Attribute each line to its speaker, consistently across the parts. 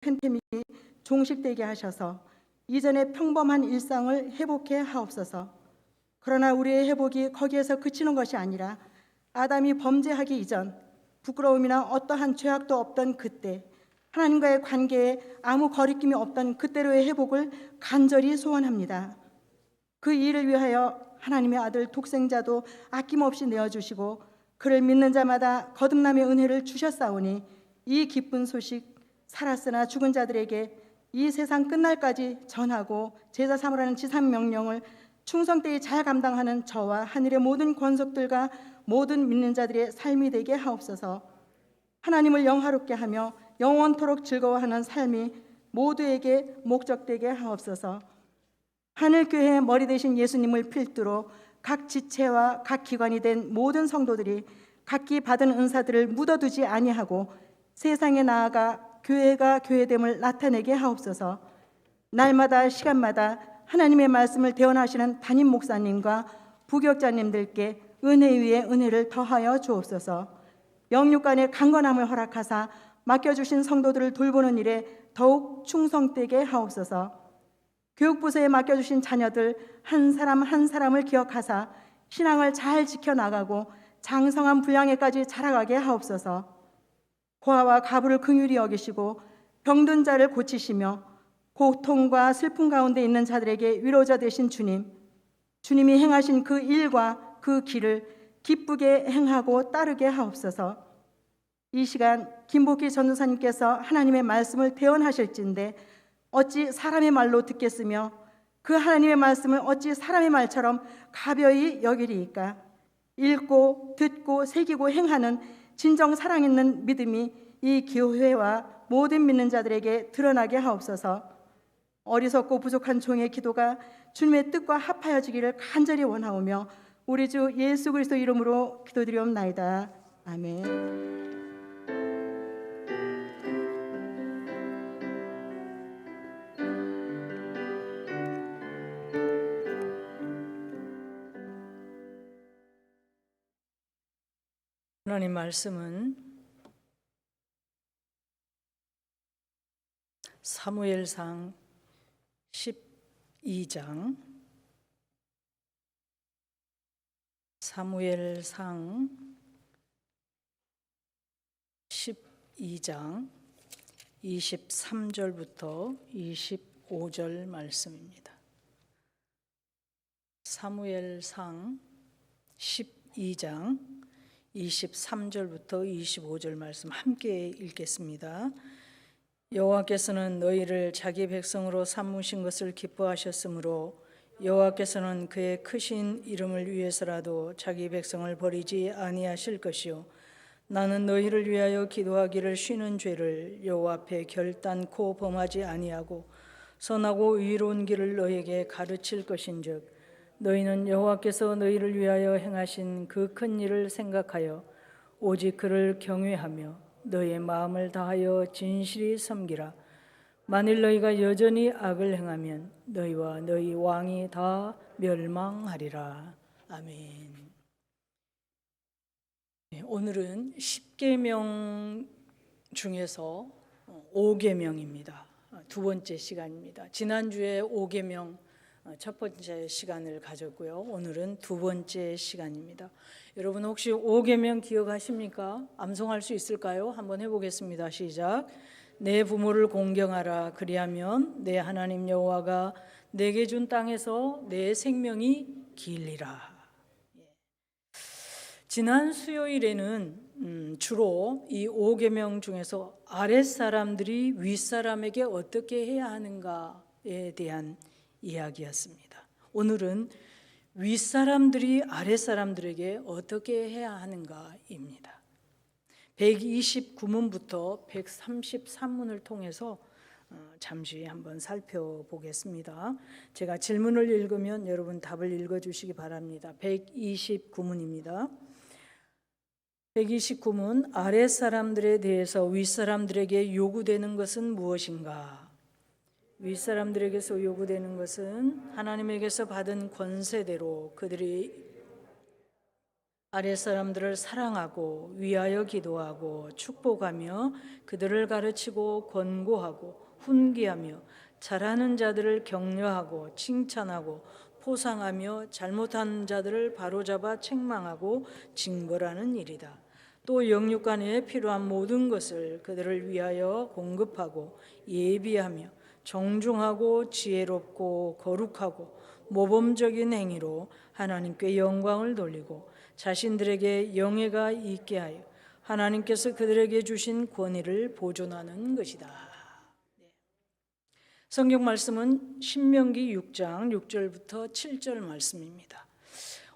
Speaker 1: 팬데믹이 종식되게 하셔서 이전의 평범한 일상을 회복해 하옵소서. 그러나 우리의 회복이 거기에서 그치는 것이 아니라 아담이 범죄하기 이전 부끄러움이나 어떠한 죄악도 없던 그때, 하나님과의 관계에 아무 거리낌이 없던 그때로의 회복을 간절히 소원합니다. 그 일을 위하여 하나님의 아들 독생자도 아낌없이 내어주시고 그를 믿는 자마다 거듭남의 은혜를 주셨사오니 이 기쁜 소식, 살았으나 죽은 자들에게 이 세상 끝날까지 전하고 제자 삼으라는 지상 명령을 충성되이 잘 감당하는 저와 하늘의 모든 권속들과 모든 믿는 자들의 삶이 되게 하옵소서. 하나님을 영화롭게 하며 영원토록 즐거워하는 삶이 모두에게 목적되게 하옵소서. 하늘교회의 머리 되신 예수님을 필두로 각 지체와 각 기관이 된 모든 성도들이 각기 받은 은사들을 묻어두지 아니하고 세상에 나아가 교회가 교회됨을 나타내게 하옵소서. 날마다 시간마다 하나님의 말씀을 대언하시는 담임 목사님과 부격자님들께 은혜 위에 은혜를 더하여 주옵소서. 영육 간의 강건함을 허락하사 맡겨주신 성도들을 돌보는 일에 더욱 충성되게 하옵소서. 교육부서에 맡겨주신 자녀들 한 사람 한 사람을 기억하사 신앙을 잘 지켜나가고 장성한 분량에까지 자라가게 하옵소서. 고아와 가부를 긍휼히 여기시고 병든 자를 고치시며 고통과 슬픔 가운데 있는 자들에게 위로자 되신 주님, 주님이 행하신 그 일과 그 길을 기쁘게 행하고 따르게 하옵소서. 이 시간 김복희 전도사님께서 하나님의 말씀을 대언하실진데 어찌 사람의 말로 듣겠으며 그 하나님의 말씀을 어찌 사람의 말처럼 가벼이 여기리이까. 읽고 듣고 새기고 행하는 진정 사랑 있는 믿음이 이 교회와 모든 믿는 자들에게 드러나게 하옵소서. 어리석고 부족한 종의 기도가 주님의 뜻과 합하여지기를 간절히 원하오며 우리 주 예수 그리스도 이름으로 기도드리옵나이다. 아멘.
Speaker 2: 하나님 말씀은 사무엘상 12장, 사무엘상 12장 23절부터 25절 말씀입니다. 사무엘상 12장 23절부터 25절 말씀 함께 읽겠습니다. 여호와께서는 너희를 자기 백성으로 삼으신 것을 기뻐하셨으므로 여호와께서는 그의 크신 이름을 위해서라도 자기 백성을 버리지 아니하실 것이요 나는 너희를 위하여 기도하기를 쉬는 죄를 여호와 앞에 결단코 범하지 아니하고 선하고 의로운 길을 너희에게 가르칠 것인즉 너희는 여호와께서 너희를 위하여 행하신 그 큰 일을 생각하여 오직 그를 경외하며 너희의 마음을 다하여 진실히 섬기라. 만일 너희가 여전히 악을 행하면 너희와 너희 왕이 다 멸망하리라. 아멘. 오늘은 10계명 중에서 5계명입니다. 두 번째 시간입니다. 지난주에 5계명 첫 번째 시간을 가졌고요. 오늘은 두 번째 시간입니다. 여러분 혹시 5계명 기억하십니까? 암송할 수 있을까요? 한번 해보겠습니다. 시작. 내 부모를 공경하라. 그리하면 내 하나님 여호와가 내게 준 땅에서 내 생명이 길리라. 지난 수요일에는 주로 이 5계명 중에서 아랫사람들이 윗사람에게 어떻게 해야 하는가에 대한 이야기였습니다. 오늘은 윗사람들이 아랫사람들에게 어떻게 해야 하는가입니다. 129문부터 133문을 통해서 잠시 한번 살펴보겠습니다. 제가 질문을 읽으면 여러분 답을 읽어주시기 바랍니다. 129문입니다. 129문 아랫사람들에 대해서 윗사람들에게 요구되는 것은 무엇인가? 윗사람들에게서 요구되는 것은 하나님에게서 받은 권세대로 그들이 아랫 사람들을 사랑하고 위하여 기도하고 축복하며 그들을 가르치고 권고하고 훈계하며 잘하는 자들을 격려하고 칭찬하고 포상하며 잘못한 자들을 바로잡아 책망하고 징벌하는 일이다. 또 영육간에 필요한 모든 것을 그들을 위하여 공급하고 예비하며 정중하고 지혜롭고 거룩하고 모범적인 행위로 하나님께 영광을 돌리고 자신들에게 영예가 있게 하여 하나님께서 그들에게 주신 권위를 보존하는 것이다. 성경 말씀은 신명기 6장 6절부터 7절 말씀입니다.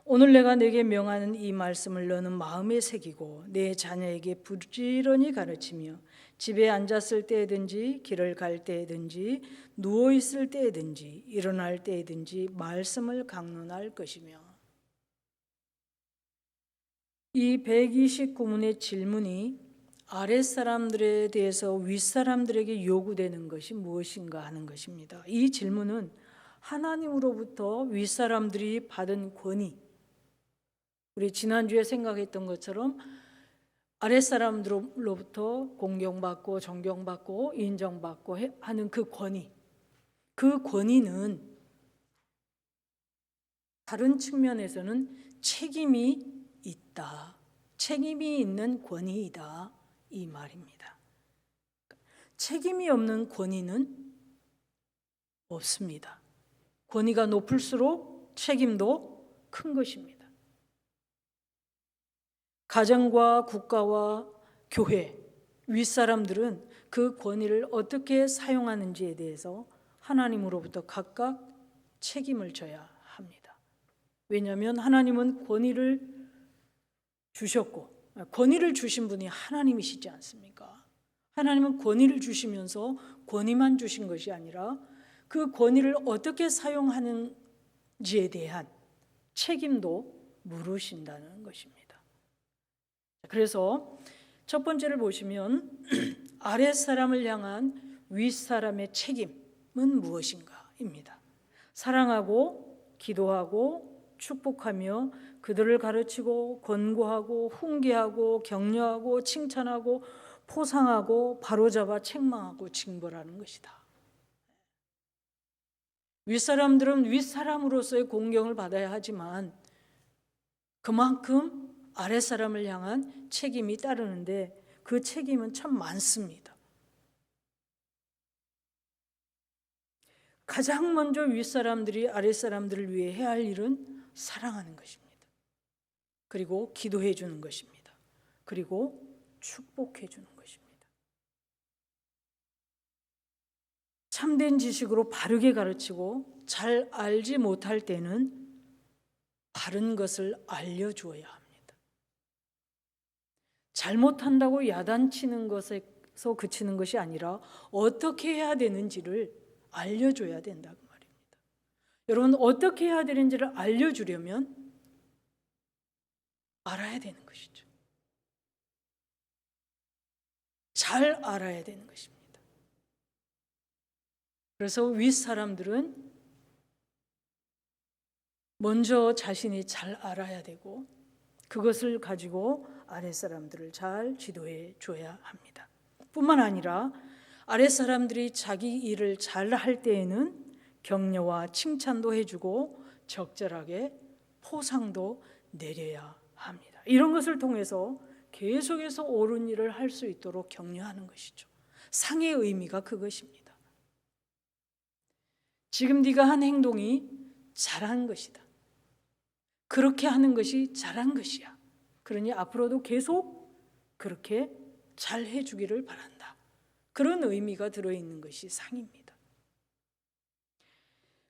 Speaker 2: 오늘 내가 내게 명하는 이 말씀을 너는 마음에 새기고 내 자녀에게 부지런히 가르치며 집에 앉았을 때든지 길을 갈 때든지 누워 있을 때든지 일어날 때든지 말씀을 강론할 것이며. 이 129문의 질문이 아랫사람들에 대해서 윗사람들에게 요구되는 것이 무엇인가 하는 것입니다. 이 질문은 하나님으로부터 윗사람들이 받은 권위, 우리 지난주에 생각했던 것처럼 아랫사람들로부터 공경받고 존경받고 인정받고 하는 그 권위, 그 권위는 다른 측면에서는 책임이 있다, 책임이 있는 권위이다, 이 말입니다. 책임이 없는 권위는 없습니다. 권위가 높을수록 책임도 큰 것입니다. 가정과 국가와 교회, 윗사람들은 그 권위를 어떻게 사용하는지에 대해서 하나님으로부터 각각 책임을 져야 합니다. 왜냐하면 하나님은 권위를 주셨고, 권위를 주신 분이 하나님이시지 않습니까? 하나님은 권위를 주시면서 권위만 주신 것이 아니라 그 권위를 어떻게 사용하는지에 대한 책임도 물으신다는 것입니다. 그래서 첫 번째를 보시면 아랫사람을 향한 윗사람의 책임은 무엇인가입니다. 사랑하고 기도하고 축복하며 그들을 가르치고 권고하고 훈계하고 격려하고 칭찬하고 포상하고 바로잡아 책망하고 징벌하는 것이다. 윗사람들은 윗사람으로서의 공경을 받아야 하지만 그만큼 아랫사람을 향한 책임이 따르는데 그 책임은 참 많습니다. 가장 먼저 윗사람들이 아랫사람들을 위해 해야 할 일은 사랑하는 것입니다. 그리고 기도해 주는 것입니다. 그리고 축복해 주는 것입니다. 참된 지식으로 바르게 가르치고 잘 알지 못할 때는 바른 것을 알려주어야 합니다. 잘못한다고 야단치는 것에서 그치는 것이 아니라 어떻게 해야 되는지를 알려줘야 된다고 말입니다. 여러분, 어떻게 해야 되는지를 알려주려면 알아야 되는 것이죠. 잘 알아야 되는 것입니다. 그래서 윗사람들은 먼저 자신이 잘 알아야 되고 그것을 가지고 아랫사람들을 잘 지도해 줘야 합니다. 뿐만 아니라 아랫사람들이 자기 일을 잘 할 때에는 격려와 칭찬도 해주고 적절하게 포상도 내려야 합니다. 이런 것을 통해서 계속해서 옳은 일을 할 수 있도록 격려하는 것이죠. 상의 의미가 그것입니다. 지금 네가 한 행동이 잘한 것이다. 그렇게 하는 것이 잘한 것이야. 그러니 앞으로도 계속 그렇게 잘 해주기를 바란다. 그런 의미가 들어있는 것이 상입니다.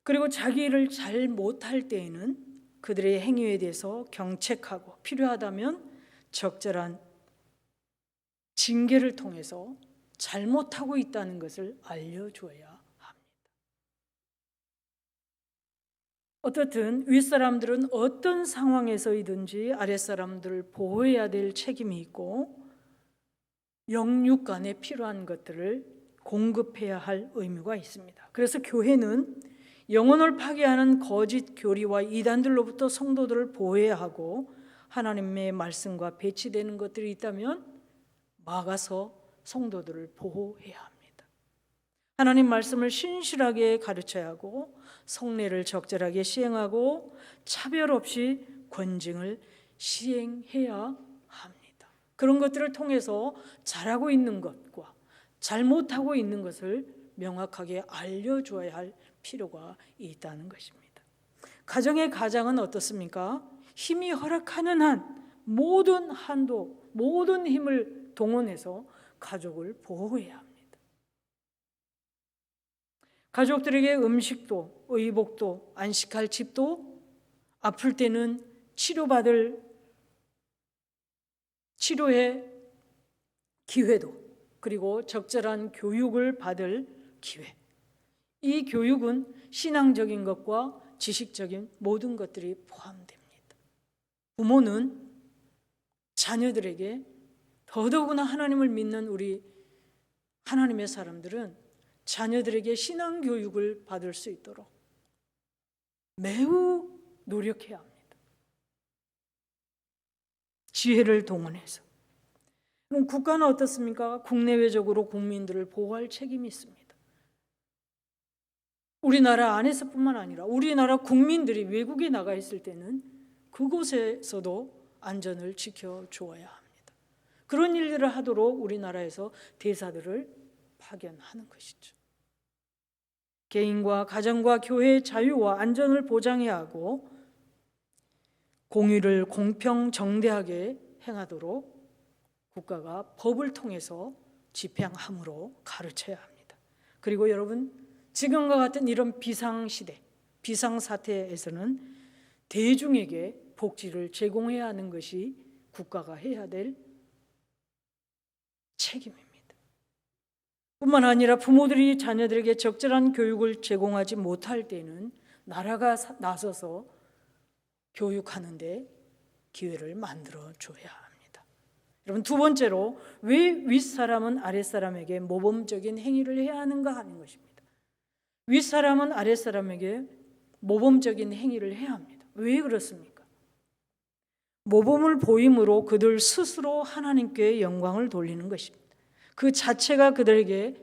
Speaker 2: 그리고 자기 일을 잘 못할 때에는 그들의 행위에 대해서 경책하고 필요하다면 적절한 징계를 통해서 잘못하고 있다는 것을 알려줘야 합니다. 어떻든 윗사람들은 어떤 상황에서이든지 아랫사람들을 보호해야 될 책임이 있고 영육 간에 필요한 것들을 공급해야 할 의무가 있습니다. 그래서 교회는 영혼을 파괴하는 거짓 교리와 이단들로부터 성도들을 보호해야 하고 하나님의 말씀과 배치되는 것들이 있다면 막아서 성도들을 보호해야 합니다. 하나님 말씀을 신실하게 가르쳐야 하고 성례를 적절하게 시행하고 차별 없이 권징을 시행해야 합니다. 그런 것들을 통해서 잘하고 있는 것과 잘못하고 있는 것을 명확하게 알려줘야 할 필요가 있다는 것입니다. 가정의 가장은 어떻습니까? 힘이 허락하는 한 모든 한도, 모든 힘을 동원해서 가족을 보호해야 합니다. 가족들에게 음식도, 의복도, 안식할 집도, 아플 때는 치료의 기회도, 그리고 적절한 교육을 받을 기회. 이 교육은 신앙적인 것과 지식적인 모든 것들이 포함됩니다. 부모는 자녀들에게, 더더구나 하나님을 믿는 우리 하나님의 사람들은 자녀들에게 신앙 교육을 받을 수 있도록 매우 노력해야 합니다. 지혜를 동원해서. 그럼 국가는 어떻습니까? 국내외적으로 국민들을 보호할 책임이 있습니다. 우리나라 안에서뿐만 아니라 우리나라 국민들이 외국에 나가 있을 때는 그곳에서도 안전을 지켜주어야 합니다. 그런 일들을 하도록 우리나라에서 대사들을 파견하는 것이죠. 개인과 가정과 교회의 자유와 안전을 보장해야 하고 공의를 공평정대하게 행하도록 국가가 법을 통해서 집행함으로 가르쳐야 합니다. 그리고 여러분, 지금과 같은 이런 비상시대, 비상사태에서는 대중에게 복지를 제공해야 하는 것이 국가가 해야 될 책임입니다. 뿐만 아니라 부모들이 자녀들에게 적절한 교육을 제공하지 못할 때는 나라가 나서서 교육하는 데 기회를 만들어 줘야 합니다. 여러분, 두 번째로 왜 윗사람은 아랫사람에게 모범적인 행위를 해야 하는가 하는 것입니다. 윗사람은 아랫사람에게 모범적인 행위를 해야 합니다. 왜 그렇습니까? 모범을 보임으로 그들 스스로 하나님께 영광을 돌리는 것입니다. 그 자체가 그들에게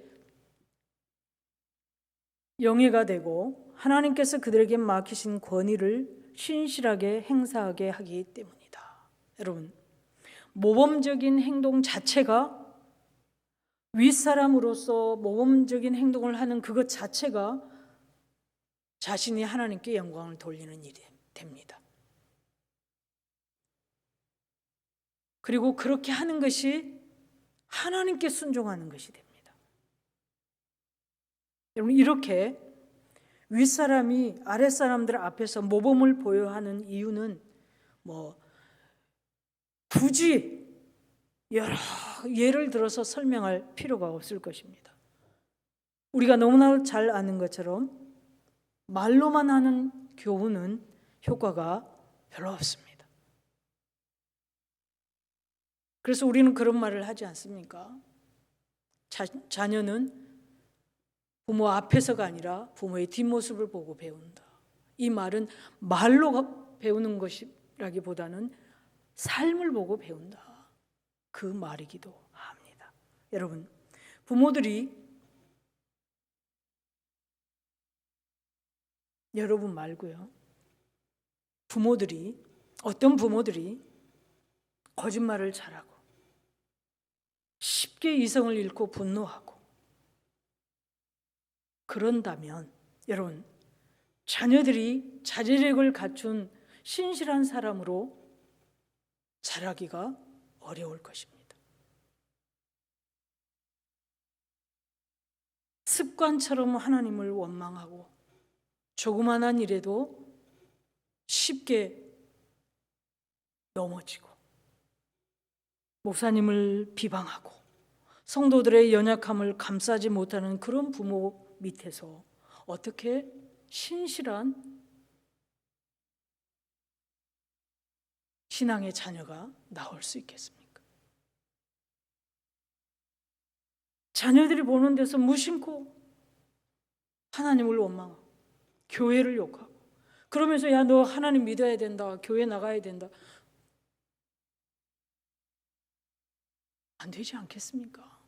Speaker 2: 영예가 되고 하나님께서 그들에게 맡기신 권위를 신실하게 행사하게 하기 때문이다. 여러분, 모범적인 행동 자체가, 윗사람으로서 모범적인 행동을 하는 그것 자체가 자신이 하나님께 영광을 돌리는 일이 됩니다. 그리고 그렇게 하는 것이 하나님께 순종하는 것이 됩니다. 여러분, 이렇게 윗사람이 아랫사람들 앞에서 모범을 보여야 하는 이유는 굳이 여러 예를 들어서 설명할 필요가 없을 것입니다. 우리가 너무나 잘 아는 것처럼 말로만 하는 교훈은 효과가 별로 없습니다. 그래서 우리는 그런 말을 하지 않습니까? 자녀는 부모 앞에서가 아니라 부모의 뒷모습을 보고 배운다. 이 말은 말로 배우는 것이라기보다는 삶을 보고 배운다. 그 말이기도 합니다. 여러분, 부모들이 여러분 말고요. 어떤 부모들이 거짓말을 잘하고 쉽게 이성을 잃고 분노하고 그런다면 여러분, 자녀들이 자제력을 갖춘 신실한 사람으로 자라기가 어려울 것입니다. 습관처럼 하나님을 원망하고 조그만한 일에도 쉽게 넘어지고 목사님을 비방하고 성도들의 연약함을 감싸지 못하는 그런 부모 밑에서 어떻게 신실한 신앙의 자녀가 나올 수 있겠습니까? 자녀들이 보는 데서 무심코 하나님을 원망하고 교회를 욕하고 그러면서 야, 너 하나님 믿어야 된다, 교회 나가야 된다. 안 되지 않겠습니까?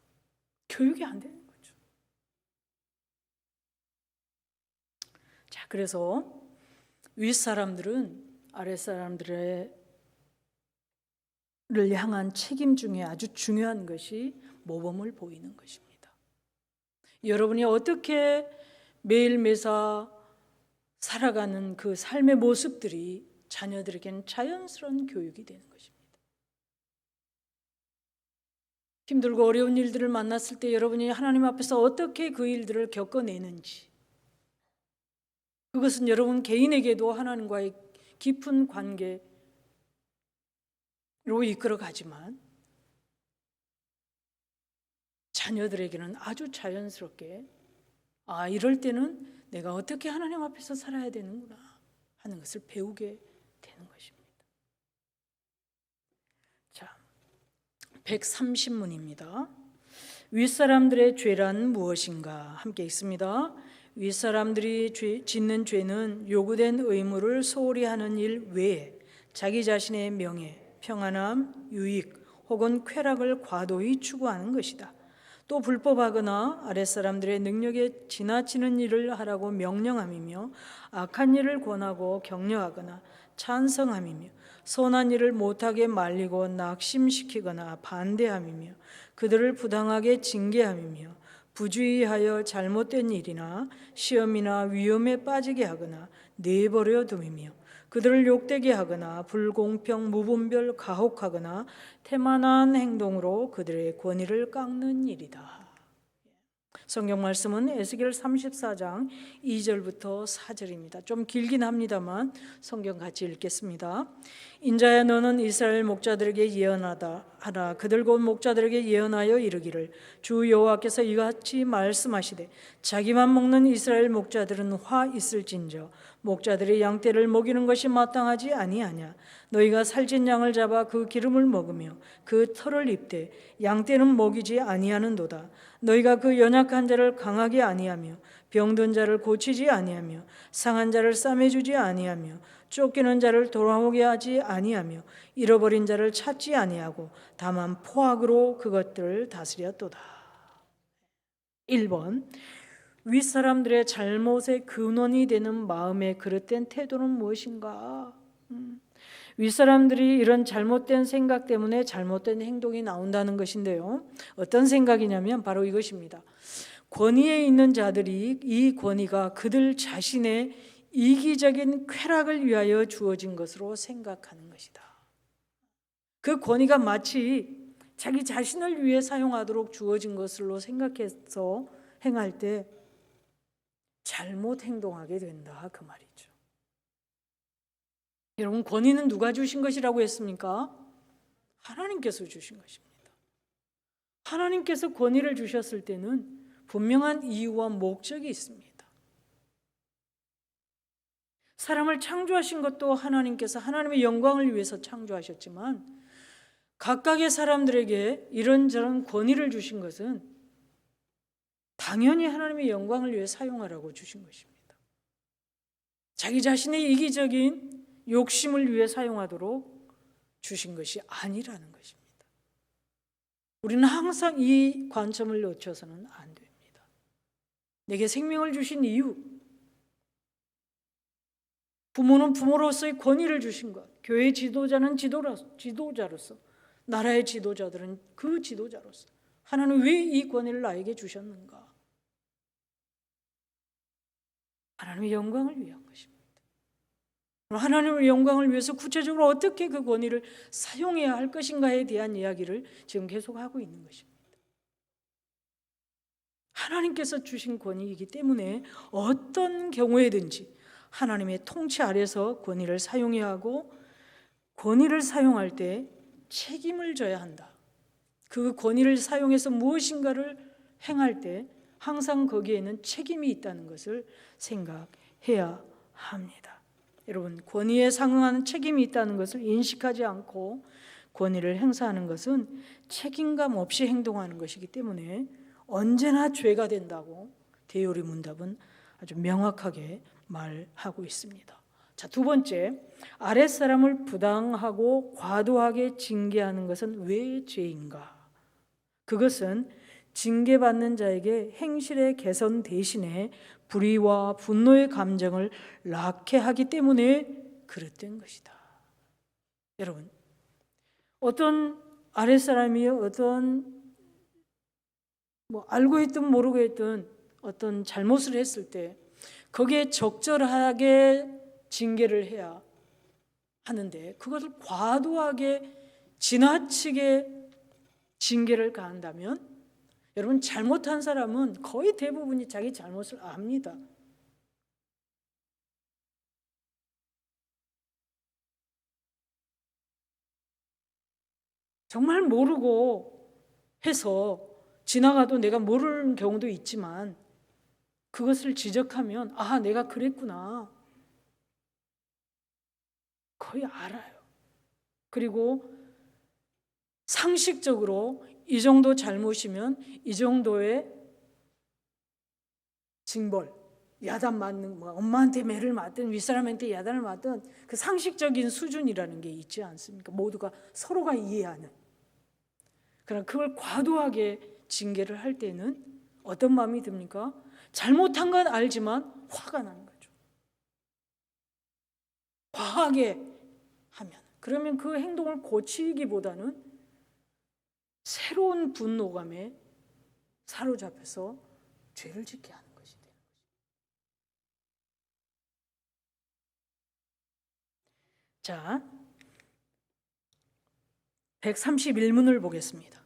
Speaker 2: 교육이 안 되는 거죠. 자, 그래서 윗사람들은 아랫사람들을 향한 책임 중에 아주 중요한 것이 모범을 보이는 것입니다. 여러분이 어떻게 매일매사 살아가는 그 삶의 모습들이 자녀들에게는 자연스러운 교육이 되는 것입니다. 힘들고 어려운 일들을 만났을 때 여러분이 하나님 앞에서 어떻게 그 일들을 겪어내는지, 그것은 여러분 개인에게도 하나님과의 깊은 관계로 이끌어가지만 자녀들에게는 아주 자연스럽게 이럴 때는 내가 어떻게 하나님 앞에서 살아야 되는구나 하는 것을 배우게 되는 것입니다. 자, 130문입니다. 윗사람들의 죄란 무엇인가? 함께 읽습니다. 윗사람들이 짓는 죄는 요구된 의무를 소홀히 하는 일 외에 자기 자신의 명예, 평안함, 유익 혹은 쾌락을 과도히 추구하는 것이다. 또 불법하거나 아랫사람들의 능력에 지나치는 일을 하라고 명령함이며 악한 일을 권하고 격려하거나 찬성함이며 선한 일을 못하게 말리고 낙심시키거나 반대함이며 그들을 부당하게 징계함이며 부주의하여 잘못된 일이나 시험이나 위험에 빠지게 하거나 내버려 둠이며 그들을 욕되게 하거나 불공평 무분별 가혹하거나 태만한 행동으로 그들의 권위를 깎는 일이다. 성경 말씀은 에스겔 34장 2절부터 4절입니다. 좀 길긴 합니다만 성경 같이 읽겠습니다. 인자야, 너는 이스라엘 목자들에게 예언하다 하라. 그들 곧 목자들에게 예언하여 이르기를 주 여호와께서 이같이 말씀하시되 자기만 먹는 이스라엘 목자들은 화 있을진저 목자들이 양떼를 먹이는 것이 마땅하지 아니하냐. 너희가 살찐 양을 잡아 그 기름을 먹으며 그 털을 입되 양떼는 먹이지 아니하는도다. 너희가 그 연약한 자를 강하게 아니하며 병든 자를 고치지 아니하며 상한 자를 싸매주지 아니하며 쫓기는 자를 돌아오게 하지 아니하며 잃어버린 자를 찾지 아니하고 다만 포악으로 그것들을 다스렸도다. 1번, 윗사람들의 잘못의 근원이 되는 마음의 그릇된 태도는 무엇인가? 윗사람들이 이런 잘못된 생각 때문에 잘못된 행동이 나온다는 것인데요. 어떤 생각이냐면 바로 이것입니다. 권위에 있는 자들이 이 권위가 그들 자신의 이기적인 쾌락을 위하여 주어진 것으로 생각하는 것이다. 그 권위가 마치 자기 자신을 위해 사용하도록 주어진 것으로 생각해서 행할 때 잘못 행동하게 된다, 그 말이죠. 여러분, 권위는 누가 주신 것이라고 했습니까? 하나님께서 주신 것입니다. 하나님께서 권위를 주셨을 때는 분명한 이유와 목적이 있습니다. 사람을 창조하신 것도 하나님께서 하나님의 영광을 위해서 창조하셨지만 각각의 사람들에게 이런저런 권위를 주신 것은 당연히 하나님의 영광을 위해 사용하라고 주신 것입니다. 자기 자신의 이기적인 욕심을 위해 사용하도록 주신 것이 아니라는 것입니다. 우리는 항상 이 관점을 놓쳐서는 안 됩니다. 내게 생명을 주신 이유, 부모는 부모로서의 권위를 주신 것, 교회 지도자는 지도자로서, 나라의 지도자들은 그 지도자로서 하나님 왜 이 권위를 나에게 주셨는가? 하나님의 영광을 위한 것입니다. 하나님의 영광을 위해서 구체적으로 어떻게 그 권위를 사용해야 할 것인가에 대한 이야기를 지금 계속하고 있는 것입니다. 하나님께서 주신 권위이기 때문에 어떤 경우에든지 하나님의 통치 아래서 권위를 사용해야 하고 권위를 사용할 때 책임을 져야 한다. 그 권위를 사용해서 무엇인가를 행할 때 항상 거기에는 책임이 있다는 것을 생각해야 합니다. 여러분, 권위에 상응하는 책임이 있다는 것을 인식하지 않고 권위를 행사하는 것은 책임감 없이 행동하는 것이기 때문에 언제나 죄가 된다고 대요리 문답은 아주 명확하게 말하고 있습니다. 자, 두 번째, 아랫사람을 부당하고 과도하게 징계하는 것은 왜 죄인가? 그것은 징계받는 자에게 행실의 개선 대신에 불의와 분노의 감정을 낳게 하기 때문에 그릇된 것이다. 여러분, 어떤 아랫사람이 어떤 알고 있든 모르고 있든 어떤 잘못을 했을 때 거기에 적절하게 징계를 해야 하는데 그것을 과도하게 지나치게 징계를 가한다면 여러분, 잘못한 사람은 거의 대부분이 자기 잘못을 압니다. 정말 모르고 해서 지나가도 내가 모르는 경우도 있지만 그것을 지적하면 아, 내가 그랬구나. 거의 알아요. 그리고 상식적으로 이 정도 잘못이면 이 정도의 징벌, 야단 맞는 엄마한테 매를 맞든 윗사람한테 야단을 맞든 그 상식적인 수준이라는 게 있지 않습니까? 모두가 서로가 이해하는. 그러나 그걸 과도하게 징계를 할 때는 어떤 마음이 듭니까? 잘못한 건 알지만 화가 나는 거죠. 과하게 하면. 그러면 그 행동을 고치기보다는 새로운 분노감에 사로잡혀서 죄를 짓게 하는 것이 되는 것입니다. 자, 131문을 보겠습니다.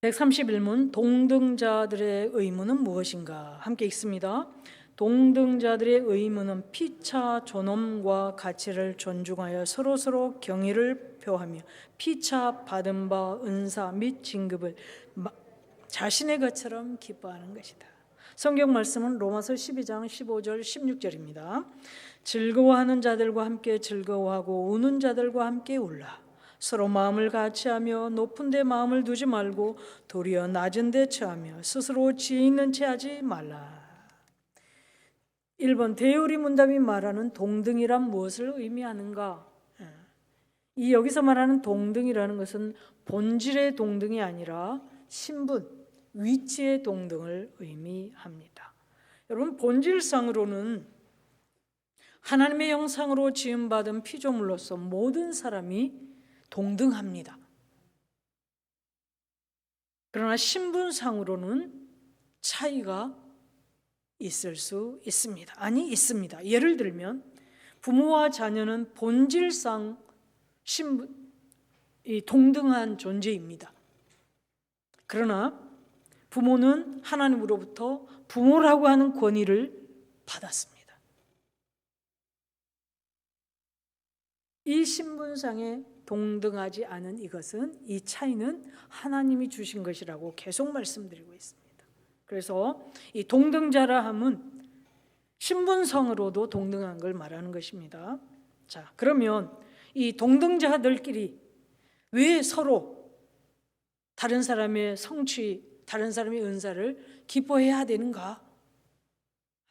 Speaker 2: 131문, 동등자들의 의무는 무엇인가? 함께 읽습니다. 동등자들의 의무는 피차 존엄과 가치를 존중하여 서로서로 경의를 표하며 피차 받은 바 은사 및 진급을 자신의 것처럼 기뻐하는 것이다. 성경 말씀은 로마서 12장 15절 16절입니다. 즐거워하는 자들과 함께 즐거워하고 우는 자들과 함께 울라. 서로 마음을 같이하며 높은 데 마음을 두지 말고 도리어 낮은 데 처하며 스스로 지혜 있는 채 하지 말라. 1번, 대요리 문답이 말하는 동등이란 무엇을 의미하는가? 이 여기서 말하는 동등이라는 것은 본질의 동등이 아니라 신분, 위치의 동등을 의미합니다. 여러분, 본질상으로는 하나님의 형상으로 지음받은 피조물로서 모든 사람이 동등합니다. 그러나 신분상으로는 차이가 있을 수 있습니다. 아니, 있습니다. 예를 들면 부모와 자녀는 본질상 동등한 존재입니다. 그러나 부모는 하나님으로부터 부모라고 하는 권위를 받았습니다. 이 신분상에 동등하지 않은 이 차이는 하나님이 주신 것이라고 계속 말씀드리고 있습니다. 그래서 이 동등자라 함은 신분상으로도 동등한 걸 말하는 것입니다. 자, 그러면 이 동등자들끼리 왜 서로 다른 사람의 성취, 다른 사람의 은사를 기뻐해야 되는가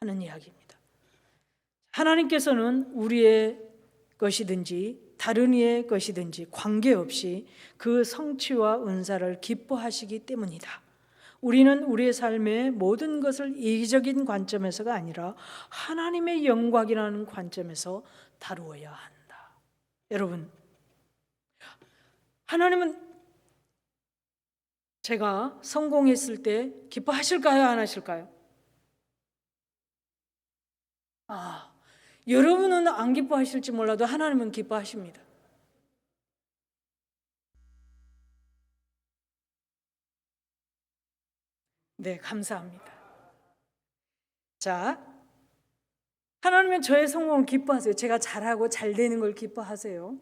Speaker 2: 하는 이야기입니다. 하나님께서는 우리의 것이든지 다른 이의 것이든지 관계없이 그 성취와 은사를 기뻐하시기 때문이다. 우리는 우리의 삶의 모든 것을 이기적인 관점에서가 아니라 하나님의 영광이라는 관점에서 다루어야 한다. 여러분, 하나님은 제가 성공했을 때 기뻐하실까요? 안 하실까요? 여러분은 안 기뻐하실지 몰라도 하나님은 기뻐하십니다. 네, 감사합니다. 자, 하나님은 저의 성공을 기뻐하세요. 제가 잘하고 잘 되는 걸 기뻐하세요.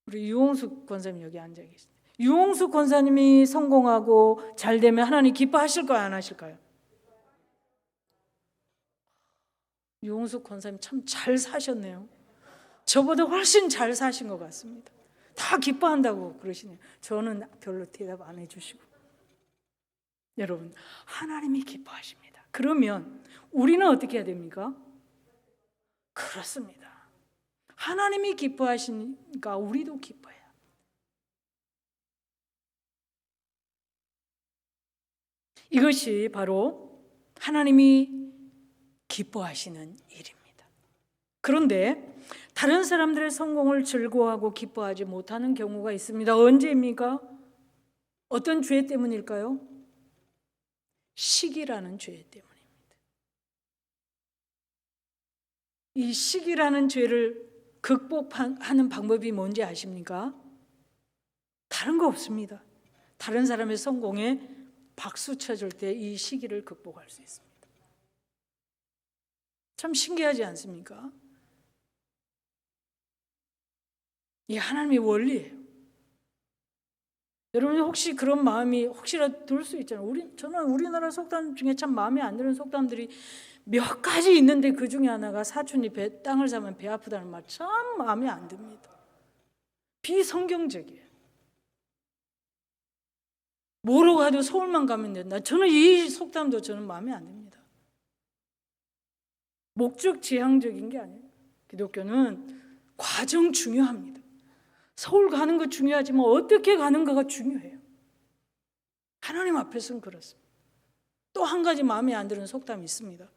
Speaker 2: 우리 유홍숙 권사님 여기 앉아 계십니다. 유홍숙 권사님이 성공하고 잘 되면 하나님 기뻐하실까요? 안 하실까요? 유홍숙 권사님 참 잘 사셨네요. 저보다 훨씬 잘 사신 것 같습니다. 다 기뻐한다고 그러시네요. 저는 별로 대답 안 해주시고. 여러분, 하나님이 기뻐하십니다. 그러면 우리는 어떻게 해야 됩니까? 그렇습니다. 하나님이 기뻐하시니까 우리도 기뻐해요. 이것이 바로 하나님이 기뻐하시는 일입니다. 그런데 다른 사람들의 성공을 즐거워하고 기뻐하지 못하는 경우가 있습니다. 언제입니까? 어떤 죄 때문일까요? 시기라는 죄 때문입니다. 이 시기라는 죄를 극복하는 방법이 뭔지 아십니까? 다른 거 없습니다. 다른 사람의 성공에 박수 쳐줄 때 이 시기를 극복할 수 있습니다. 참 신기하지 않습니까? 이 하나님의 원리예요. 여러분 혹시 그런 마음이 혹시라도 들 수 있잖아요. 저는 우리나라 속담 중에 참 마음에 안 드는 속담들이 몇 가지 있는데 그 중에 하나가 사촌이 땅을 사면 배 아프다는 말 참 마음에 안 듭니다. 비성경적이에요. 뭐로 가도 서울만 가면 된다. 저는 이 속담도 저는 마음에 안 듭니다. 목적 지향적인 게 아니에요. 기독교는 과정 중요합니다. 서울 가는 거 중요하지만 어떻게 가는가가 중요해요. 하나님 앞에서는 그렇습니다. 또 한 가지 마음에 안 드는 속담이 있습니다.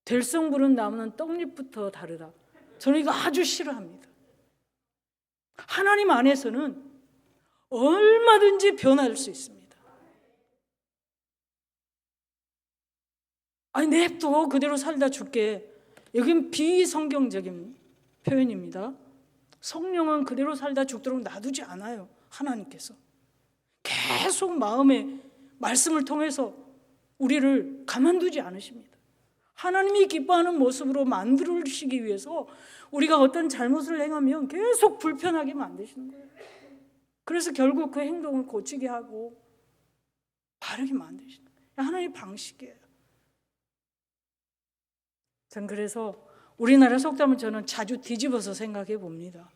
Speaker 2: 될성 부른 나무는 떡잎부터 다르다. 저는 이거 아주 싫어합니다. 하나님 안에서는 얼마든지 변할 수 있습니다. 아니 냅둬 그대로 살다 죽게. 여긴 비성경적인 표현입니다. 성령은 그대로 살다 죽도록 놔두지 않아요. 하나님께서 계속 마음의 말씀을 통해서 우리를 가만두지 않으십니다. 하나님이 기뻐하는 모습으로 만들시기 위해서 우리가 어떤 잘못을 행하면 계속 불편하게 만드시는 거예요. 그래서 결국 그 행동을 고치게 하고 바르게 만드시는 거예요. 하나님의 방식이에요. 전 그래서 우리나라 속담을 저는 자주 뒤집어서 생각해 봅니다.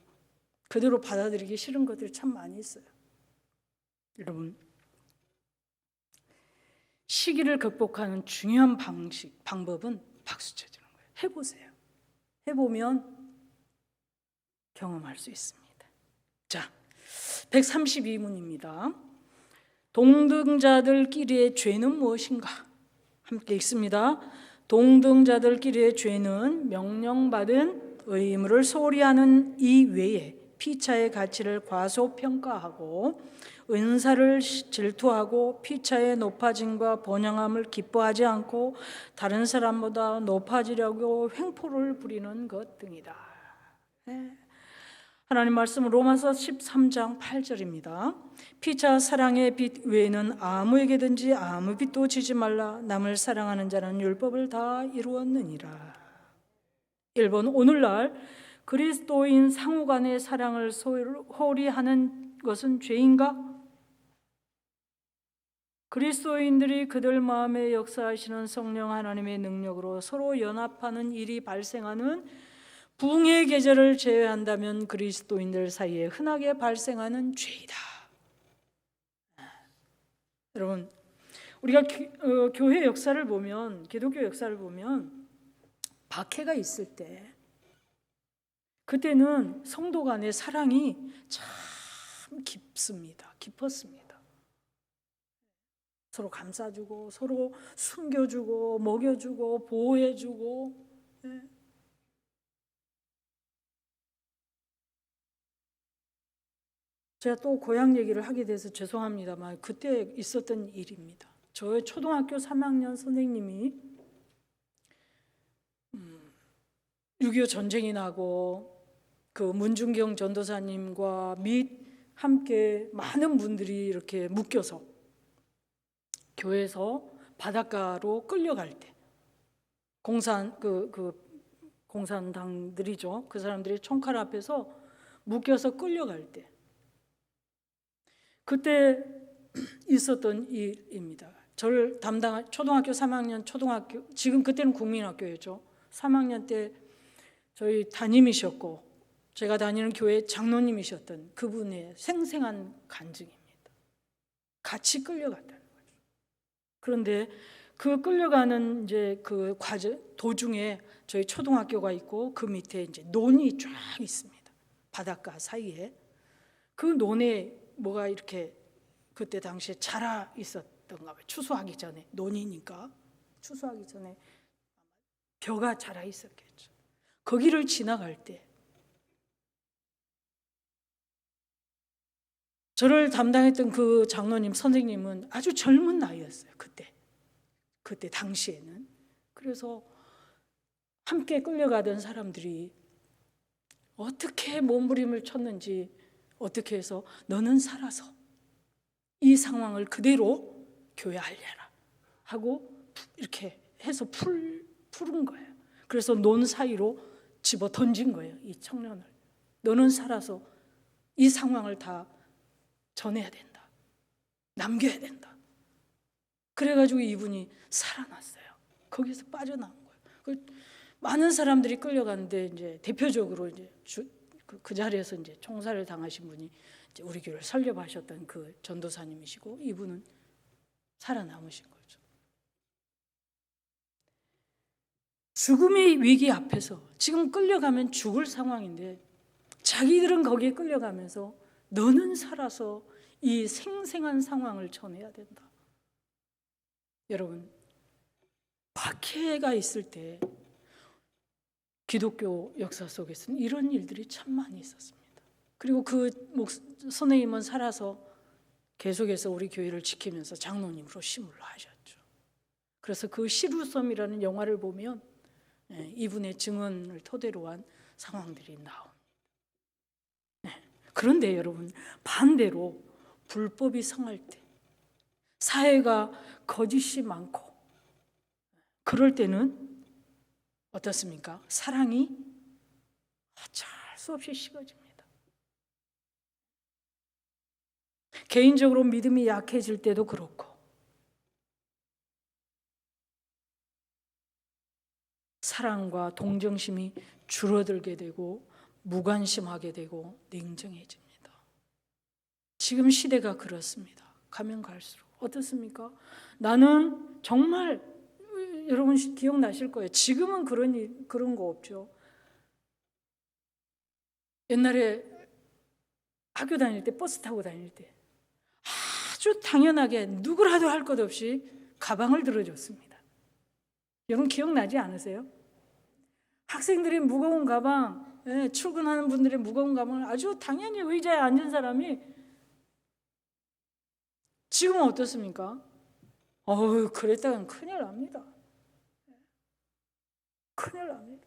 Speaker 2: 그대로 받아들이기 싫은 것들이 참 많이 있어요. 여러분, 시기를 극복하는 중요한 방법은 박수 쳐주는 거예요. 해보세요. 해보면 경험할 수 있습니다. 자, 132문입니다. 동등자들끼리의 죄는 무엇인가? 함께 읽습니다. 동등자들끼리의 죄는 명령받은 의무를 소홀히 하는 이 외에 피차의 가치를 과소평가하고 은사를 질투하고 피차의 높아짐과 번영함을 기뻐하지 않고 다른 사람보다 높아지려고 횡포를 부리는 것 등이다. 네. 하나님 말씀 로마서 13장 8절입니다. 피차 사랑의 빛 외에는 아무에게든지 아무 빛도 지지 말라. 남을 사랑하는 자는 율법을 다 이루었느니라. 1번, 오늘날 그리스도인 상호간의 사랑을 소홀히 하는 것은 죄인가? 그리스도인들이 그들 마음에 역사하시는 성령 하나님의 능력으로 서로 연합하는 일이 발생하는 부흥의 계절을 제외한다면 그리스도인들 사이에 흔하게 발생하는 죄이다. 여러분, 우리가 교회 역사를 보면, 기독교 역사를 보면 박해가 있을 때 그때는 성도 간의 사랑이 참 깊었습니다. 서로 감싸주고 서로 숨겨주고 먹여주고 보호해주고. 제가 또 고향 얘기를 하게 돼서 죄송합니다만 그때 있었던 일입니다. 저의 초등학교 3학년 선생님이 6.25 전쟁이 나고 그 문중경 전도사님과 및 함께 많은 분들이 이렇게 묶여서 교회에서 바닷가로 끌려갈 때 공산당들이죠. 그 사람들이 총칼 앞에서 묶여서 끌려갈 때 그때 있었던 일입니다. 저를 담당한 초등학교 3학년 지금 그때는 국민학교였죠. 3학년 때 저희 담임이셨고 제가 다니는 교회 장로님이셨던 그분의 생생한 간증입니다. 같이 끌려갔다는 거죠. 그런데 그 끌려가는 이제 그 과정 도중에 저희 초등학교가 있고 그 밑에 이제 논이 쫙 있습니다. 바닷가 사이에 그 논에 뭐가 이렇게 그때 당시에 자라 있었던가 봐요. 추수하기 전에, 논이니까 추수하기 전에 벼가 자라 있었겠죠. 거기를 지나갈 때 저를 담당했던 그 장로님 선생님은 아주 젊은 나이였어요. 그때 당시에는. 그래서 함께 끌려가던 사람들이 어떻게 몸부림을 쳤는지, 어떻게 해서 너는 살아서 이 상황을 그대로 교회 알려라 하고 이렇게 해서 푸른 거예요. 그래서 논 사이로 집어 던진 거예요. 이 청년을. 너는 살아서 이 상황을 다 전해야 된다. 남겨야 된다. 그래가지고 이분이 살아났어요. 거기서 빠져나온 거예요. 많은 사람들이 끌려갔는데 이제 대표적으로 이제 그 자리에서 이제 총살을 당하신 분이 이제 우리 교회를 설립하셨던 그 전도사님이시고, 이분은 살아남으신 거죠. 죽음의 위기 앞에서 지금 끌려가면 죽을 상황인데 자기들은 거기에 끌려가면서 너는 살아서 이 생생한 상황을 전해야 된다. 여러분, 박해가 있을 때 기독교 역사 속에서는 이런 일들이 참 많이 있었습니다. 그리고 그 선생님은 살아서 계속해서 우리 교회를 지키면서 장로님으로 심을 하셨죠. 그래서 그 시루섬이라는 영화를 보면 이분의 증언을 토대로 한 상황들이 나옵니다. 그런데 여러분, 반대로 불법이 성할 때, 사회가 거짓이 많고 그럴 때는 어떻습니까? 사랑이 어쩔 수 없이 식어집니다. 개인적으로 믿음이 약해질 때도 그렇고, 사랑과 동정심이 줄어들게 되고 무관심하게 되고 냉정해집니다. 지금 시대가 그렇습니다. 가면 갈수록. 어떻습니까? 나는 정말, 여러분 기억나실 거예요. 지금은 그런 거 없죠. 옛날에 학교 다닐 때, 버스 타고 다닐 때 아주 당연하게 누구라도 할 것 없이 가방을 들어줬습니다. 여러분 기억나지 않으세요? 학생들이 무거운 가방, 출근하는 분들의 무거운 가방을 아주 당연히 의자에 앉은 사람이, 지금은 어떻습니까? 그랬다간 큰일 납니다. 큰일 납니다.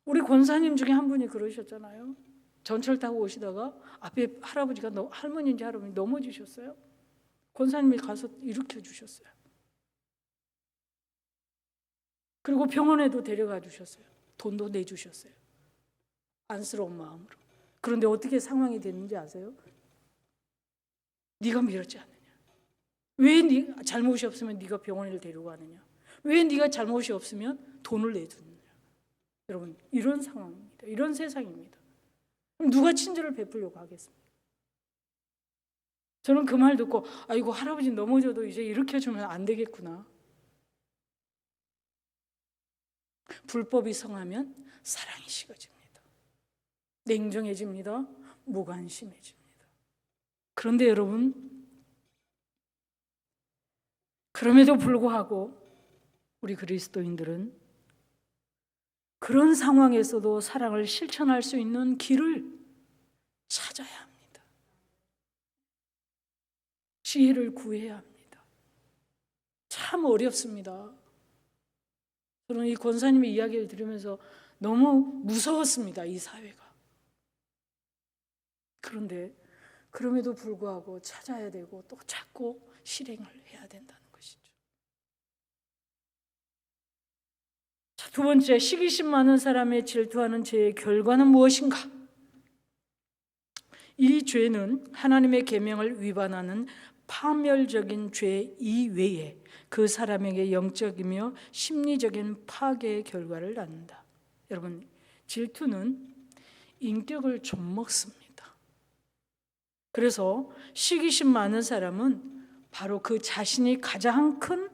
Speaker 2: 우리 권사님 중에 한 분이 그러셨잖아요. 전철 타고 오시다가 앞에 할머니인지 할아버지 넘어지셨어요. 권사님이 가서 일으켜 주셨어요. 그리고 병원에도 데려가 주셨어요. 돈도 내주셨어요. 안쓰러운 마음으로. 그런데 어떻게 상황이 됐는지 아세요? 네가 밀었지 않느냐? 왜 네 잘못이 없으면 네가 병원에 데려가느냐? 왜 네가 잘못이 없으면 돈을 내주느냐? 여러분, 이런 상황입니다. 이런 세상입니다. 그럼 누가 친절을 베풀려고 하겠습니까? 저는 그 말 듣고 아이고, 할아버지 넘어져도 이제 일으켜주면 안 되겠구나. 불법이 성하면 사랑이 식어집니다. 냉정해집니다. 무관심해집니다. 그런데 여러분, 그럼에도 불구하고 우리 그리스도인들은 그런 상황에서도 사랑을 실천할 수 있는 길을 찾아야 합니다. 지혜를 구해야 합니다. 참 어렵습니다. 저는 이 권사님의 이야기를 들으면서 너무 무서웠습니다. 이 사회가. 그런데 그럼에도 불구하고 찾아야 되고 또 찾고 실행을 해야 된다는 것이죠. 자, 두 번째, 시기심 많은 사람의 질투하는 죄의 결과는 무엇인가? 이 죄는 하나님의 계명을 위반하는 파멸적인 죄 이외에 그 사람에게 영적이며 심리적인 파괴의 결과를 낳는다. 여러분, 질투는 인격을 좀먹습니다. 그래서 시기심 많은 사람은 바로 그 자신이 가장 큰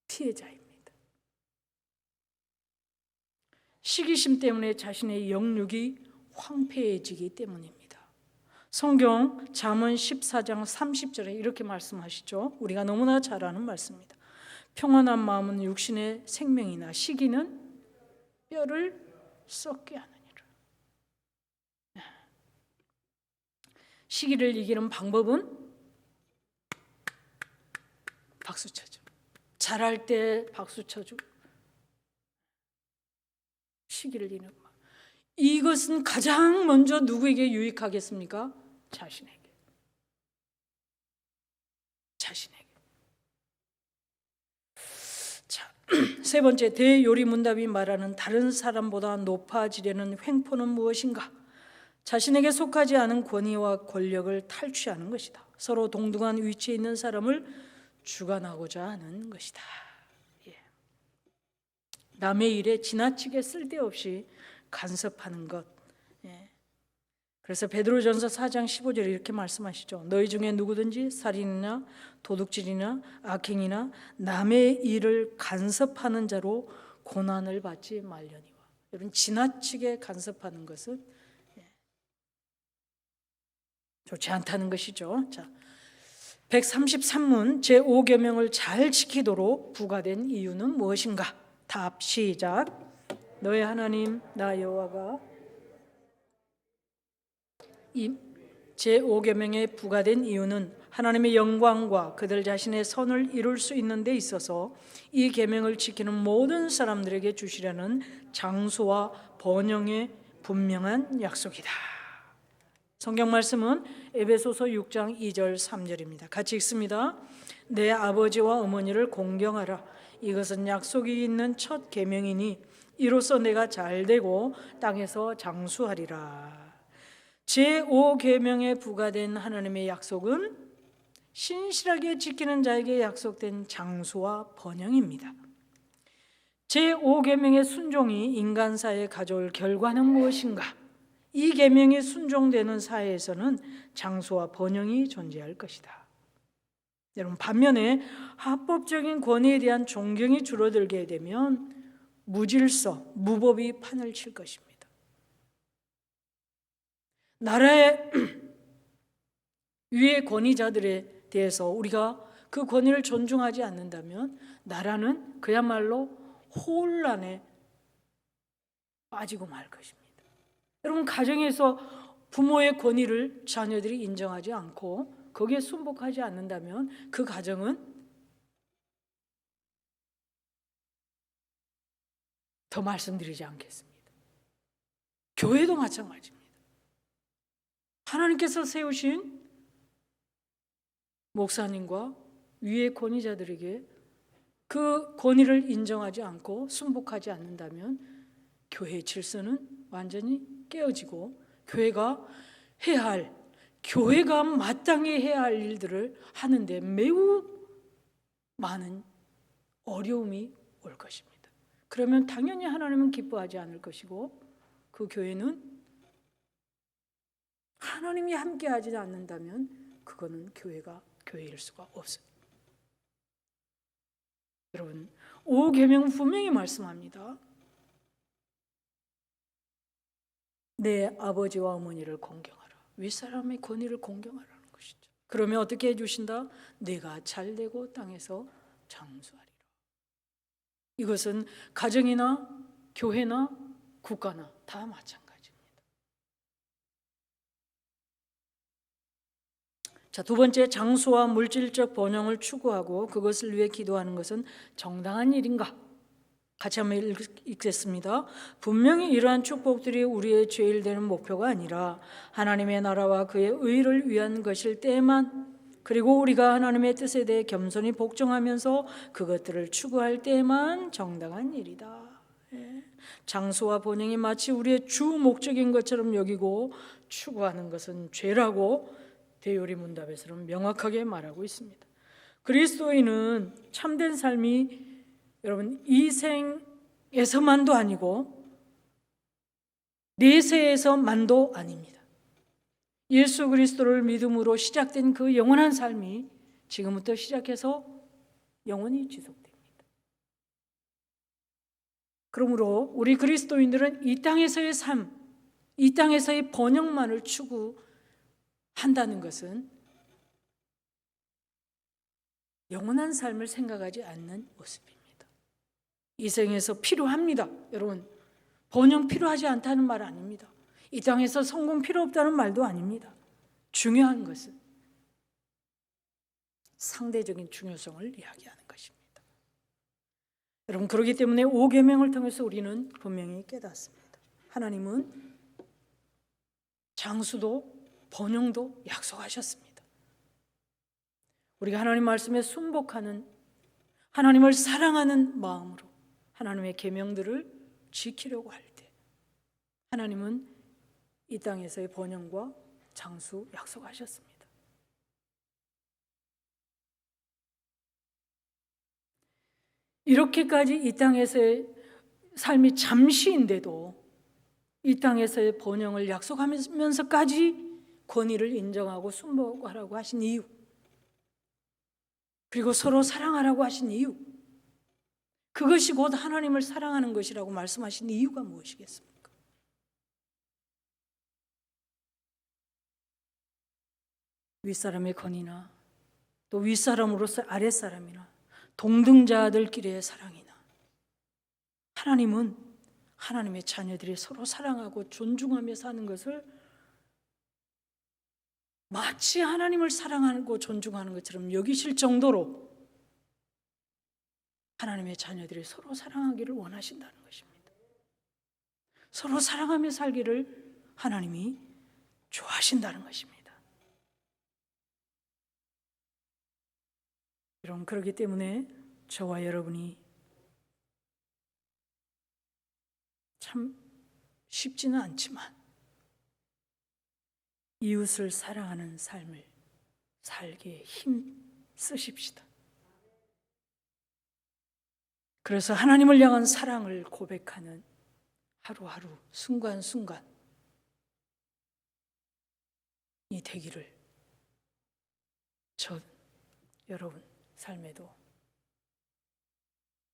Speaker 2: 피해자입니다. 시기심 때문에 자신의 영육이 황폐해지기 때문입니다. 성경 잠언 14장 30절에 이렇게 말씀하시죠. 우리가 너무나 잘 아는 말씀입니다. 평안한 마음은 육신의 생명이나 시기는 뼈를 썩게 하느니라. 시기를 이기는 방법은 박수 쳐줘. 잘할 때 박수 쳐줘. 시기를 이기는 방. 이것은 가장 먼저 누구에게 유익하겠습니까? 자신에게. 자, 세 번째, 대요리문답이 말하는 다른 사람보다 높아지려는 횡포는 무엇인가? 자신에게 속하지 않은 권위와 권력을 탈취하는 것이다. 서로 동등한 위치에 있는 사람을 주관하고자 하는 것이다. 남의 일에 지나치게 쓸데없이 간섭하는 것. 그래서 베드로전서 4장 15절에 이렇게 말씀하시죠. 너희 중에 누구든지 살인이나 도둑질이나 악행이나 남의 일을 간섭하는 자로 고난을 받지 말려니와. 여러분, 지나치게 간섭하는 것은 좋지 않다는 것이죠. 자, 133문 제5계명을 잘 지키도록 부과된 이유는 무엇인가? 답 시작. 너의 하나님 나 여호와가 이 제5계명에 부과된 이유는 하나님의 영광과 그들 자신의 선을 이룰 수 있는 데 있어서 이 계명을 지키는 모든 사람들에게 주시려는 장소와 번영의 분명한 약속이다. 성경 말씀은 에베소서 6장 2절 3절입니다. 같이 읽습니다. 내 아버지와 어머니를 공경하라. 이것은 약속이 있는 첫 계명이니 이로써 내가 잘되고 땅에서 장수하리라. 제5계명에 부과된 하나님의 약속은 신실하게 지키는 자에게 약속된 장수와 번영입니다. 제5계명의 순종이 인간사에 가져올 결과는 무엇인가? 이 계명이 순종되는 사회에서는 장수와 번영이 존재할 것이다. 여러분, 반면에 합법적인 권위에 대한 존경이 줄어들게 되면 무질서, 무법이 판을 칠 것입니다. 나라의 위의 권위자들에 대해서 우리가 그 권위를 존중하지 않는다면 나라는 그야말로 혼란에 빠지고 말 것입니다. 여러분, 가정에서 부모의 권위를 자녀들이 인정하지 않고 거기에 순복하지 않는다면 그 가정은 더 말씀드리지 않겠습니다. 교회도 마찬가지입니다. 하나님께서 세우신 목사님과 위의 권위자들에게 그 권위를 인정하지 않고 순복하지 않는다면 교회의 질서는 완전히 깨어지고 교회가 마땅히 해야 할 일들을 하는데 매우 많은 어려움이 올 것입니다. 그러면 당연히 하나님은 기뻐하지 않을 것이고 그 교회는 하나님이 함께하지 않는다면 그거는 교회가 교회일 수가 없어요. 여러분, 5계명은 분명히 말씀합니다. 내 아버지와 어머니를 공경하라. 윗사람의 권위를 공경하라는 것이죠. 그러면 어떻게 해주신다? 내가 잘되고 땅에서 장수하리라. 이것은 가정이나 교회나 국가나 다 마찬가지입니다. 자, 두 번째, 장수와 물질적 번영을 추구하고 그것을 위해 기도하는 것은 정당한 일인가? 같이 한번 읽겠습니다. 분명히 이러한 축복들이 우리의 제일 되는 목표가 아니라 하나님의 나라와 그의 의를 위한 것일 때에만, 그리고 우리가 하나님의 뜻에 대해 겸손히 복종하면서 그것들을 추구할 때에만 정당한 일이다. 장수와 번영이 마치 우리의 주 목적인 것처럼 여기고 추구하는 것은 죄라고 대요리문답에서는 명확하게 말하고 있습니다. 그리스도인은 참된 삶이 여러분 이 생에서만도 아니고 내세에서만도 아닙니다. 예수 그리스도를 믿음으로 시작된 그 영원한 삶이 지금부터 시작해서 영원히 지속됩니다. 그러므로 우리 그리스도인들은 이 땅에서의 삶, 이 땅에서의 번영만을 추구해야 한다는 것은 영원한 삶을 생각하지 않는 모습입니다. 이 생에서 필요합니다. 여러분, 번영 필요하지 않다는 말 아닙니다. 이 땅에서 성공 필요 없다는 말도 아닙니다. 중요한 것은 상대적인 중요성을 이야기하는 것입니다. 여러분, 그렇기 때문에 5계명을 통해서 우리는 분명히 깨닫습니다. 하나님은 장수도 번영도 약속하셨습니다. 우리가 하나님 말씀에 순복하는, 하나님을 사랑하는 마음으로 하나님의 계명들을 지키려고 할 때 하나님은 이 땅에서의 번영과 장수 약속하셨습니다. 이렇게까지 이 땅에서의 삶이 잠시인데도 이 땅에서의 번영을 약속하면서까지 권위를 인정하고 순복하라고 하신 이유, 그리고 서로 사랑하라고 하신 이유, 그것이 곧 하나님을 사랑하는 것이라고 말씀하신 이유가 무엇이겠습니까? 윗사람의 권위나 또 윗사람으로서 아랫사람이나 동등자들끼리의 사랑이나, 하나님은 하나님의 자녀들이 서로 사랑하고 존중하며 사는 것을 마치 하나님을 사랑하고 존중하는 것처럼 여기실 정도로 하나님의 자녀들이 서로 사랑하기를 원하신다는 것입니다. 서로 사랑하며 살기를 하나님이 좋아하신다는 것입니다. 여러분, 그렇기 때문에 저와 여러분이 참 쉽지는 않지만 이웃을 사랑하는 삶을 살기에 힘 쓰십시다. 그래서 하나님을 향한 사랑을 고백하는 하루하루 순간순간 이 되기를 여러분 삶에도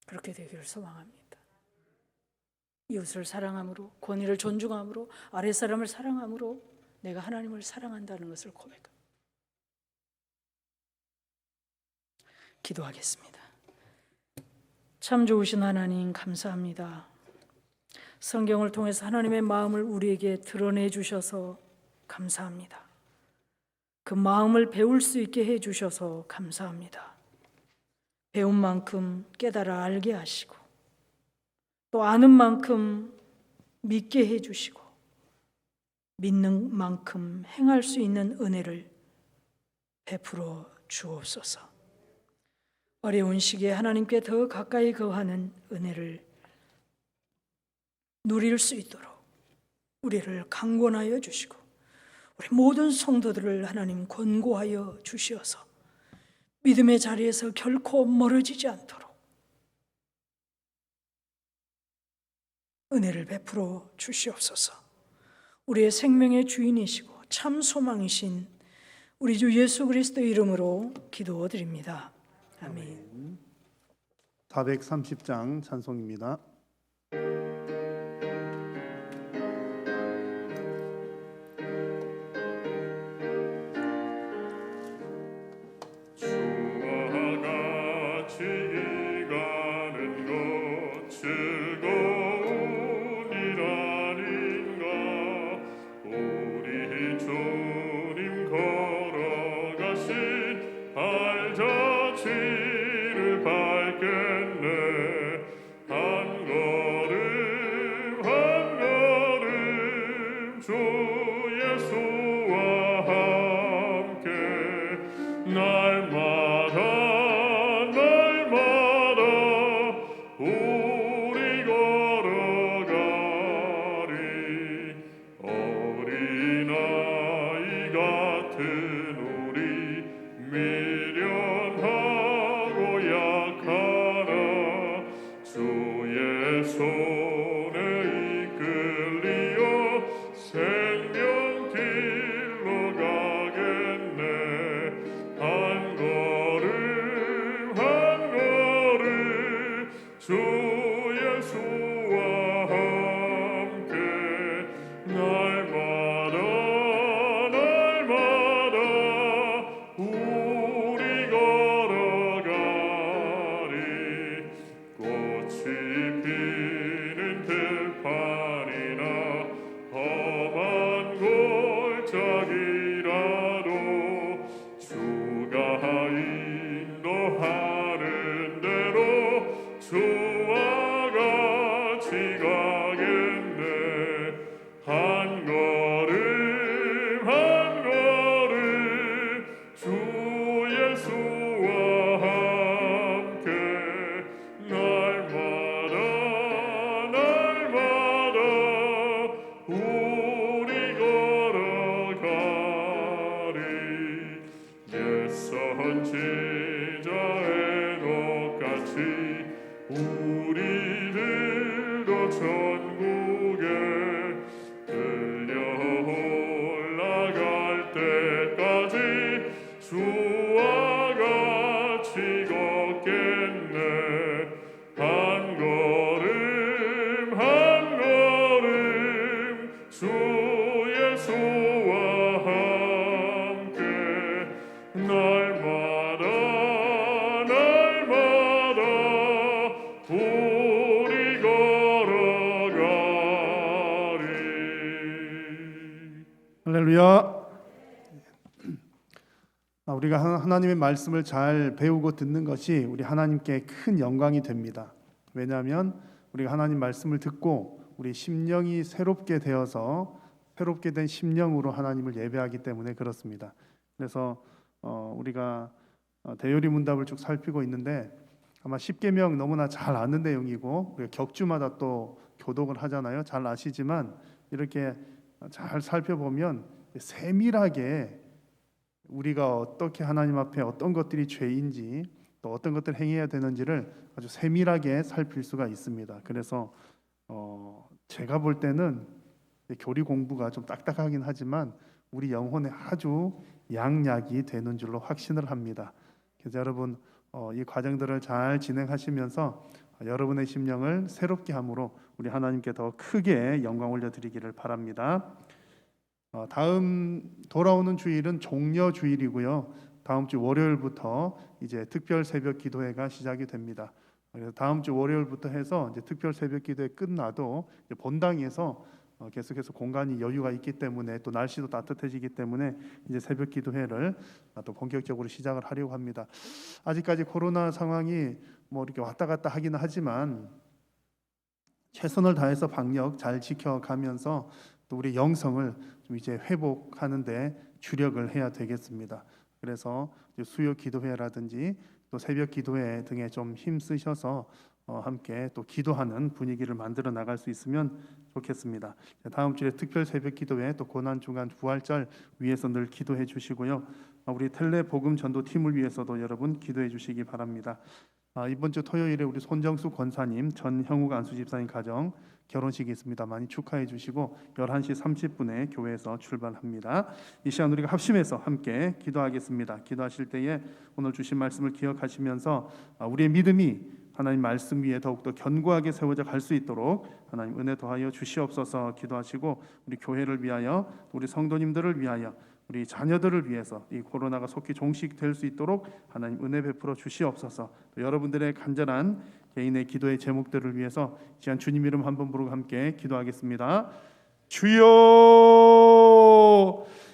Speaker 2: 그렇게 되기를 소망합니다. 이웃을 사랑함으로, 권위를 존중함으로, 아랫사람을 사랑함으로 내가 하나님을 사랑한다는 것을 고백합니다. 기도하겠습니다. 참 좋으신 하나님, 감사합니다. 성경을 통해서 하나님의 마음을 우리에게 드러내 주셔서 감사합니다. 그 마음을 배울 수 있게 해 주셔서 감사합니다. 배운 만큼 깨달아 알게 하시고 또 아는 만큼 믿게 해 주시고 믿는 만큼 행할 수 있는 은혜를 베풀어 주옵소서. 어려운 시기에 하나님께 더 가까이 거하는 은혜를 누릴 수 있도록 우리를 강권하여 주시고 우리 모든 성도들을 하나님 권고하여 주시어서 믿음의 자리에서 결코 멀어지지 않도록 은혜를 베풀어 주시옵소서. 우리의 생명의 주인이시고 참 소망이신 우리 주 예수 그리스도의 이름으로 기도드립니다. 아멘.
Speaker 3: 430장 찬송입니다. 예수와 함께 날마다 우리 걸어가리. 옛 선지자의 녹같이 우리들도 천국에 들려 올라갈 때까지 주와 같이 걷겠네. 한 걸음 한 걸음 주 예수와 함께 날마다 우리 걸어가리.
Speaker 4: 할렐루야. 우리가 하나님의 말씀을 잘 배우고 듣는 것이 우리 하나님께 큰 영광이 됩니다. 왜냐하면 우리가 하나님 말씀을 듣고 우리 심령이 새롭게 되어서 새롭게 된 심령으로 하나님을 예배하기 때문에 그렇습니다. 그래서 우리가 대요리 문답을 쭉 살피고 있는데 아마 십계명 너무나 잘 아는 내용이고 우리가 격주마다 또 교독을 하잖아요. 잘 아시지만 이렇게 잘 살펴보면 세밀하게 우리가 어떻게 하나님 앞에 어떤 것들이 죄인지 또 어떤 것들을 행해야 되는지를 아주 세밀하게 살필 수가 있습니다. 그래서 제가 볼 때는 교리 공부가 좀 딱딱하긴 하지만 우리 영혼에 아주 양약이 되는 줄로 확신을 합니다. 그래서 여러분 이 과정들을 잘 진행하시면서 여러분의 심령을 새롭게 함으로 우리 하나님께 더 크게 영광 올려드리기를 바랍니다. 다음 돌아오는 주일은 종려 주일이고요. 다음 주 월요일부터 이제 특별 새벽 기도회가 시작이 됩니다. 그래서 다음 주 월요일부터 해서 이제 특별 새벽 기도회 끝나도 이제 본당에서 계속해서 공간이 여유가 있기 때문에 또 날씨도 따뜻해지기 때문에 이제 새벽 기도회를 또 본격적으로 시작을 하려고 합니다. 아직까지 코로나 상황이 뭐 이렇게 왔다 갔다 하기는 하지만 최선을 다해서 방역 잘 지켜가면서 또 우리 영성을 좀 이제 회복하는데 주력을 해야 되겠습니다. 그래서 수요 기도회라든지 또 새벽 기도회 등에 좀 힘쓰셔서 함께 또 기도하는 분위기를 만들어 나갈 수 있으면 좋겠습니다. 다음 주에 특별 새벽 기도회 또 고난 중간 부활절 위해서 늘 기도해 주시고요. 우리 텔레 복음 전도 팀을 위해서도 여러분 기도해 주시기 바랍니다. 이번 주 토요일에 우리 손정수 권사님, 전형욱 안수 집사님 가정 결혼식이 있습니다. 많이 축하해 주시고 11시 30분에 교회에서 출발합니다. 이 시간 우리가 합심해서 함께 기도하겠습니다. 기도하실 때에 오늘 주신 말씀을 기억하시면서 우리의 믿음이 하나님 말씀 위에 더욱더 견고하게 세워져 갈 수 있도록 하나님 은혜 더하여 주시옵소서 기도하시고 우리 교회를 위하여 우리 성도님들을 위하여 우리 자녀들을 위해서 이 코로나가 속히 종식될 수 있도록 하나님 은혜 베풀어 주시옵소서. 또 여러분들의 간절한 개인의 기도의 제목들을 위해서 이 시간 주님 이름 한번 부르고 함께 기도하겠습니다. 주여,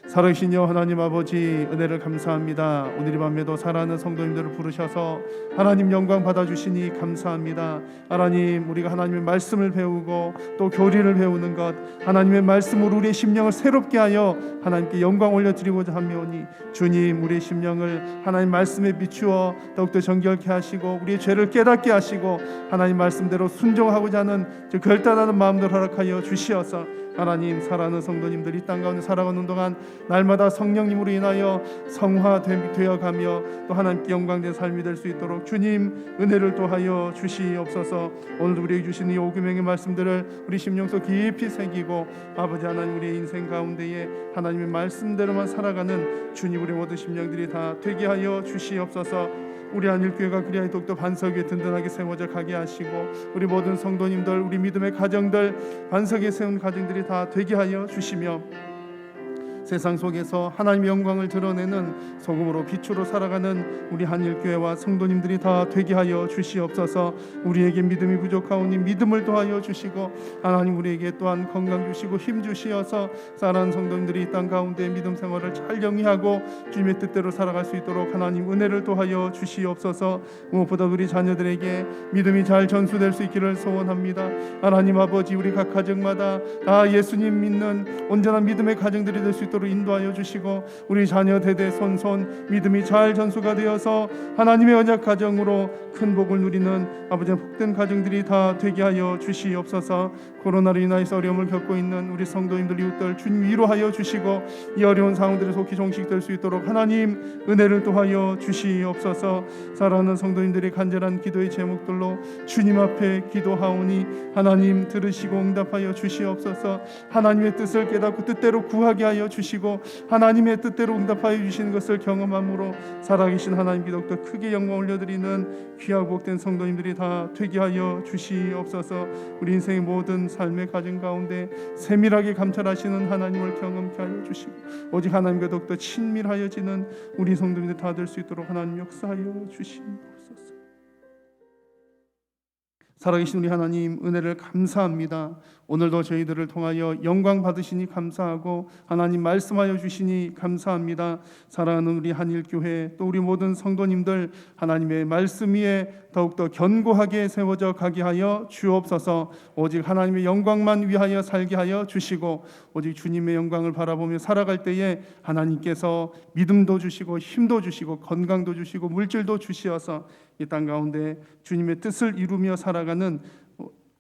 Speaker 4: 살아계신 여 하나님 아버지 은혜를 감사합니다. 오늘 이 밤에도 사랑하는 성도님들을 부르셔서 하나님 영광 받아주시니 감사합니다. 하나님 우리가 하나님의 말씀을 배우고 또 교리를 배우는 것 하나님의 말씀으로 우리의 심령을 새롭게 하여 하나님께 영광 올려드리고자 하며오니 주님 우리의 심령을 하나님 말씀에 비추어 더욱더 정결케 하시고 우리의 죄를 깨닫게 하시고 하나님 말씀대로 순종하고자 하는 결단하는 마음들 허락하여 주시어서 하나님 사랑하는 성도님들이 이 땅 가운데 살아가는 동안 날마다 성령님으로 인하여 성화되어 가며 또 하나님께 영광된 삶이 될 수 있도록 주님 은혜를 더하여 주시옵소서. 오늘도 우리에게 주신 이 오금행의 말씀들을 우리 심령 속 깊이 새기고 아버지 하나님 우리의 인생 가운데에 하나님의 말씀대로만 살아가는 주님 우리 모든 심령들이 다 되게 하여 주시옵소서. 우리 한일교회가 그리하여 더욱더 반석 위에 든든하게 세워져 가게 하시고 우리 모든 성도님들 우리 믿음의 가정들 반석에 세운 가정들이 다 되게 하여 주시며 세상 속에서 하나님의 영광을 드러내는 소금으로 빛으로 살아가는 우리 한일교회와 성도님들이 다 되게 하여 주시옵소서. 우리에게 믿음이 부족하오니 믿음을 더하여 주시고 하나님 우리에게 또한 건강 주시고 힘 주시어서 사랑하는 성도님들이 이 땅 가운데 믿음 생활을 잘 영위하고 주님의 뜻대로 살아갈 수 있도록 하나님 은혜를 더하여 주시옵소서. 무엇보다 우리 자녀들에게 믿음이 잘 전수될 수 있기를 소원합니다. 하나님 아버지 우리 각 가정마다 다 예수님 믿는 온전한 믿음의 가정들이 될 수 있도록 있도록 인도하여 주시고 우리 자녀 대대손손 믿음이 잘 전수가 되어서 하나님의 언약 가정으로 큰 복을 누리는 아버지의 복된 가정들이 다 되게 하여 주시옵소서. 코로나로 인하여서 어려움을 겪고 있는 우리 성도님들 이웃들 주님 위로하여 주시고 이 어려운 상황들에 속히 종식될 수 있도록 하나님 은혜를 더하여 주시옵소서. 사랑하는 성도님들의 간절한 기도의 제목들로 주님 앞에 기도하오니 하나님 들으시고 응답하여 주시옵소서. 하나님의 뜻을 깨닫고 뜻대로 구하게 하여 주시고 하나님의 뜻대로 응답하여 주시는 것을 경험함으로 살아계신 하나님 기독도 크게 영광 올려드리는 귀하고 복된 성도님들이 다 되게 하여 주시옵소서. 우리 인생의 모든 삶의 과정 가운데 세밀하게 감찰하시는 하나님을 경험케 하여 주시고 오직 하나님과 더욱더 친밀하여지는 우리 성도님들 다 될 수 있도록 하나님 역사하여 주시옵소서. 살아계신 우리 하나님 은혜를 감사합니다. 오늘도 저희들을 통하여 영광 받으시니 감사하고 하나님 말씀하여 주시니 감사합니다. 사랑하는 우리 한일교회 또 우리 모든 성도님들 하나님의 말씀 위에 더욱더 견고하게 세워져 가게 하여 주옵소서. 오직 하나님의 영광만 위하여 살게 하여 주시고 오직 주님의 영광을 바라보며 살아갈 때에 하나님께서 믿음도 주시고 힘도 주시고 건강도 주시고 물질도 주시어서 이 땅 가운데 주님의 뜻을 이루며 살아가는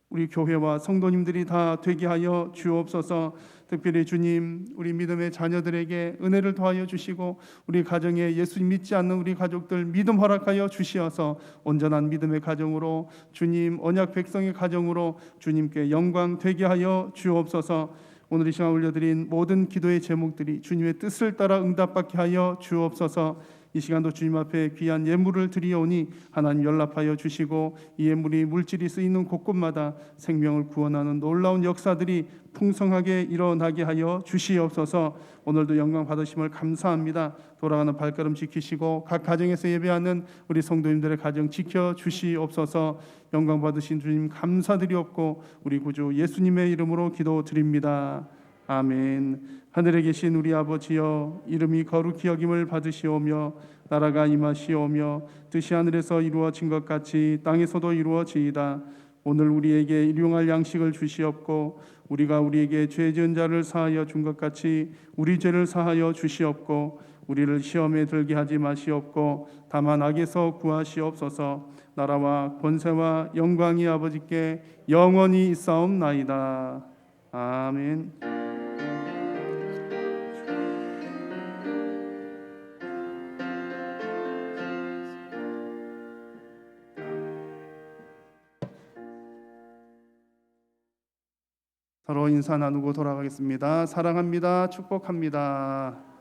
Speaker 4: 우리 교회와 성도님들이 다 되게 하여 주옵소서. 특별히 주님 우리 믿음의 자녀들에게 은혜를 더하여 주시고 우리 가정에 예수님 믿지 않는 우리 가족들 믿음 허락하여 주시어서 온전한 믿음의 가정으로 주님 언약 백성의 가정으로 주님께 영광 되게 하여 주옵소서. 오늘 이 시간 올려드린 모든 기도의 제목들이 주님의 뜻을 따라 응답받게 하여 주옵소서. 이 시간도 주님 앞에 귀한 예물을 드리오니 하나님 연락하여 주시고 이 예물이 물질이 쓰이는 곳곳마다 생명을 구원하는 놀라운 역사들이 풍성하게 일어나게 하여 주시옵소서. 오늘도 영광 받으심을 감사합니다. 돌아가는 발걸음 지키시고 각 가정에서 예배하는 우리 성도님들의 가정 지켜 주시옵소서. 영광 받으신 주님 감사드리옵고 우리 구주 예수님의 이름으로 기도드립니다. 아멘. 하늘에 계신 우리 아버지여 이름이 거룩히 여김을 받으시오며 나라가 임하시오며 뜻이 하늘에서 이루어진 것 같이 땅에서도 이루어지이다. 오늘 우리에게 일용할 양식을 주시옵고 우리가 우리에게 죄 지은 자를 사하여 준 것 같이 우리 죄를 사하여 주시옵고 우리를 시험에 들게 하지 마시옵고 다만 악에서 구하시옵소서. 나라와 권세와 영광이 아버지께 영원히 있사옵나이다. 아멘. 서로 인사 나누고 돌아가겠습니다. 사랑합니다. 축복합니다.